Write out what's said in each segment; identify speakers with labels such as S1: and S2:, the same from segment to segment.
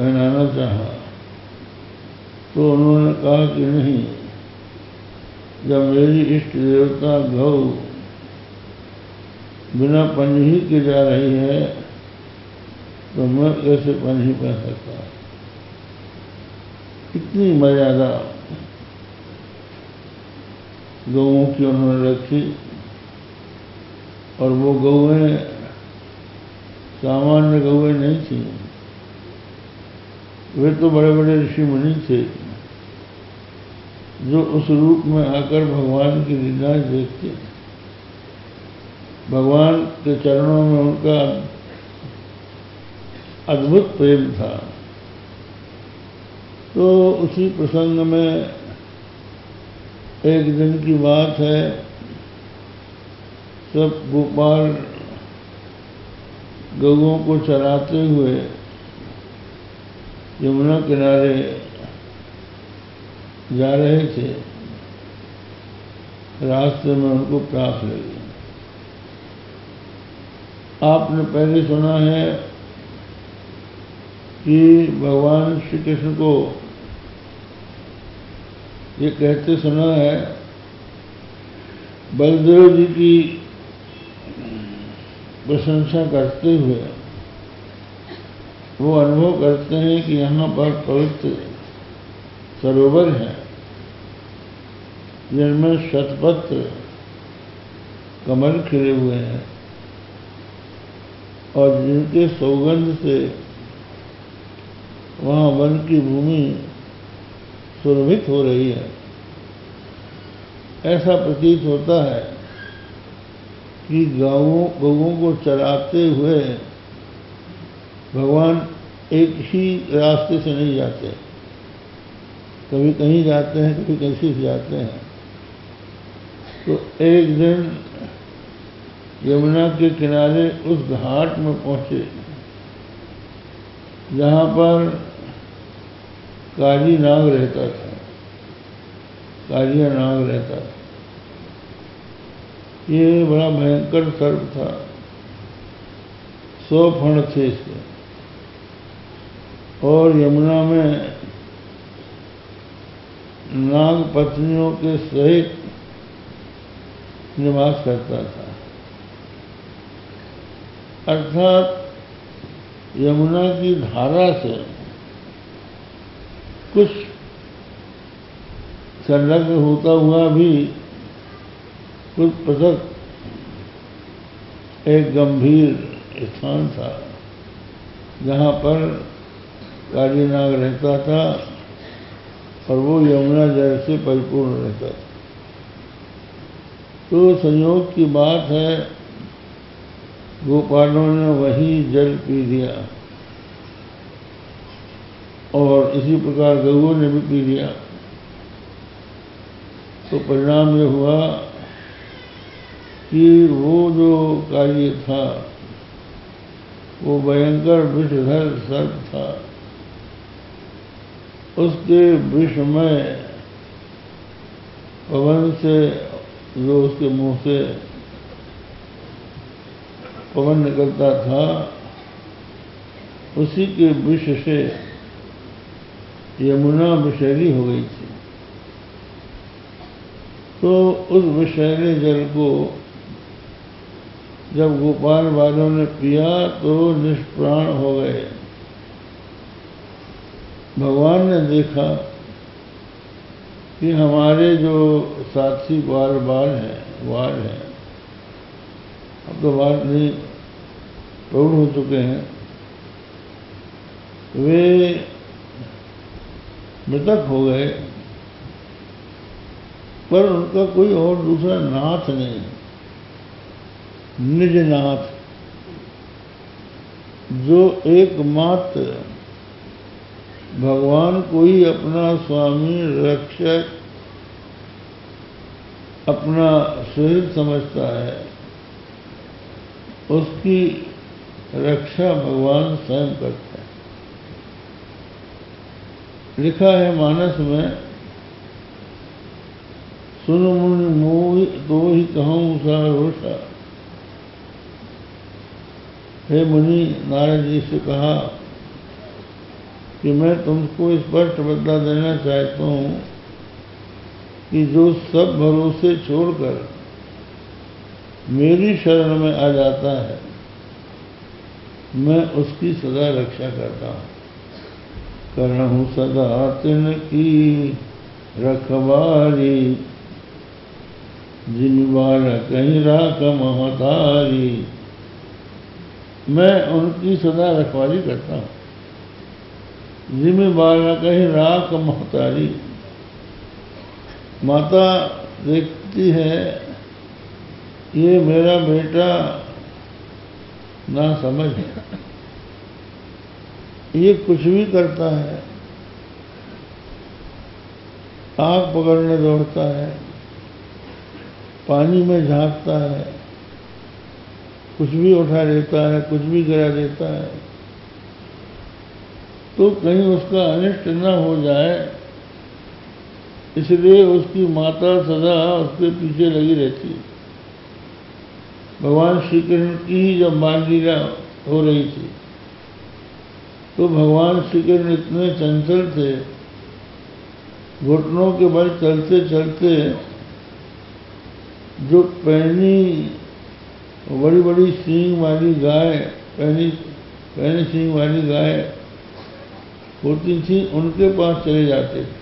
S1: पहनाना चाहा तो उन्होंने कहा कि नहीं, जब मेरी इष्ट देवता गौ बिना पंजी के जा रही है तो मैं कैसे पंजी पहन सकता। इतनी मर्यादा गौओं की उन्होंने रखी। और वो गौएं सामान्य गौएं नहीं थी, वे तो बड़े बड़े ऋषि मुनि थे जो उस रूप में आकर भगवान की लीलाएं देखते। भगवान के चरणों में उनका अद्भुत प्रेम था। तो उसी प्रसंग में एक दिन की बात है, सब गोपाल गौओं को चराते हुए यमुना किनारे जा रहे थे। रास्ते में उनको प्यास लगी। आपने पहले सुना है कि भगवान श्री कृष्ण को ये कहते सुना है, बलदेव जी की प्रशंसा करते हुए वो अनुभव करते हैं कि यहाँ पर पवित्र सरोवर है जिनमें शतपत्र कमल खिले हुए हैं और जिनके सौगंध से वहाँ वन की भूमि सुरभित हो रही है। ऐसा प्रतीत होता है कि गौओं को चराते हुए भगवान एक ही रास्ते से नहीं जाते, कभी कहीं जाते हैं, कभी कैसे जाते हैं। तो एक दिन यमुना के किनारे उस घाट में पहुंचे जहाँ पर काली नाग रहता था, कालिया नाग रहता था। ये बड़ा भयंकर सर्प था, 100 फण थे इसके, और यमुना में नाग पत्नियों के सहित निवास करता था। अर्थात यमुना की धारा से कुछ संलग्न होता हुआ भी कुछ पृथक एक गंभीर स्थान था जहाँ पर काली नाग रहता था और वो यमुना जल से परिपूर्ण रहता था। तो संयोग की बात है, गोपालों ने वही जल पी लिया और इसी प्रकार गौओं ने भी पी लिया। तो परिणाम ये हुआ कि वो जो कार्य था वो भयंकर विषधर सर्प था। उसके विष में पवन से, जो उसके मुंह से पवन निकलता था, उसी के विष से यमुना विषैली हो गई थी। तो उस विषैले जल को जब गोपाल वालों ने पिया तो निष्प्राण हो गए। भगवान ने देखा कि हमारे जो साथी बाल हैं, अब तो बाल नहीं, प्रौढ़ हो चुके हैं, वे मृतक हो गए, पर उनका कोई और दूसरा नाथ नहीं, निज नाथ, जो एकमात्र भगवान को ही अपना स्वामी, रक्षक, अपना शरीर समझता है, उसकी रक्षा भगवान स्वयं करता है। लिखा है मानस में, सुन मुनि मोहि तो ही कहूँ सा रोषा। हे मुनि, नारद जी से कहा कि मैं तुमको स्पष्ट बता देना चाहता हूँ कि जो सब भरोसे छोड़कर मेरी शरण में आ जाता है, मैं उसकी सदा रक्षा करता हूँ। करहूँ सदा तिनकी रखवारी, जिन बालक कहीं राख महतारी। मैं उनकी सदा रखवाली करता हूँ। जिन बालक कहीं राख महतारी, माता देखती है ये मेरा बेटा ना समझ है, ये कुछ भी करता है, आग पकड़ने दौड़ता है, पानी में झांकता है, कुछ भी उठा लेता है, कुछ भी गिरा देता है, तो कहीं उसका अनिष्ट न हो जाए, इसलिए उसकी माता सदा उसके पीछे लगी रहती है। भगवान श्री कृष्ण की ही जब बाल लीला हो रही थी तो भगवान श्री कृष्ण इतने चंचल थे, घुटनों के बल चलते चलते जो पैनी बड़ी बड़ी सींग वाली गाय, पैनी सींग वाली गाय होती थी, उनके पास चले जाते थे।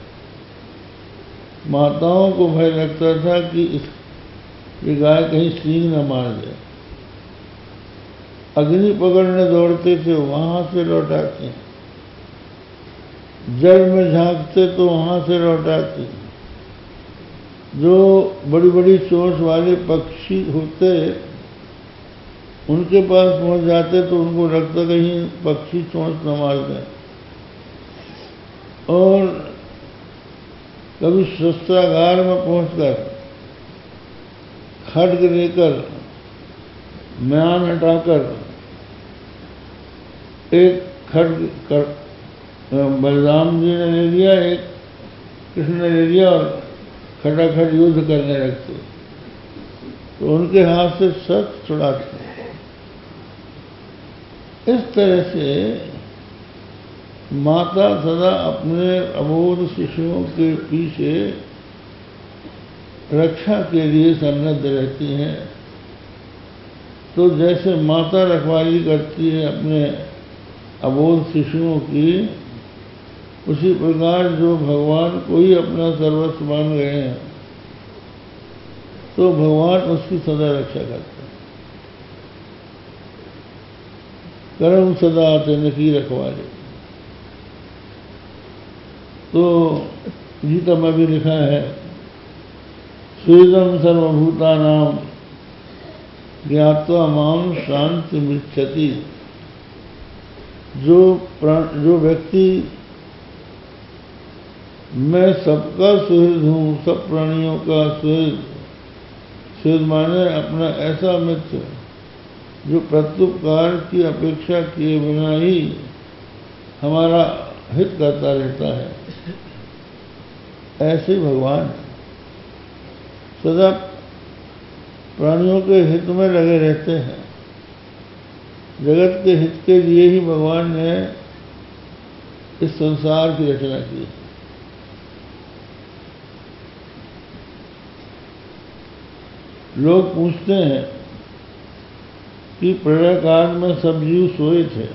S1: माताओं को भय लगता था कि ये गाय कहीं सींग न मार दे। अग्नि पकड़ने दौड़ते थे, वहां से लौटाते, जल में झांकते तो वहां से लौटाते। जो बड़ी बड़ी चोंच वाले पक्षी होते उनके पास पहुंच जाते तो उनको लगता कहीं पक्षी चोंच न मार दें। और कभी शस्त्रागार में पहुंचकर खड्ग लेकर म्यान हटाकर एक खड्ग बलराम जी ने ले लिया, एक कृष्ण ने ले लिया और खटाखट युद्ध करने लगते, तो उनके हाथ से शस्त्र छुड़ाते। इस तरह से माता सदा अपने अबोध शिशुओं के पीछे रक्षा के लिए सन्नद्ध रहती हैं। तो जैसे माता रखवाली करती है अपने अबोध शिशुओं की, उसी प्रकार जो भगवान को ही अपना सर्वस्व मान गए हैं तो भगवान उसकी सदा रक्षा करते हैं। करम सदा तिनकी रखवाली। तो गीता में भी लिखा है, स्वेदम सर्वभूतानां ज्ञात्वा मां शांति मृच्छति। जो व्यक्ति मैं सबका सुहृद हूँ, सब प्राणियों का सुहृद, सुहृद माने अपना ऐसा मित्र जो प्रत्युपकार की अपेक्षा किए बिना ही हमारा हित करता रहता है, ऐसे ही भगवान सदा प्राणियों के हित में लगे रहते हैं। जगत के हित के लिए ही भगवान ने इस संसार की रचना की। लोग पूछते हैं कि प्रलय काल में सब जीव सोए थे,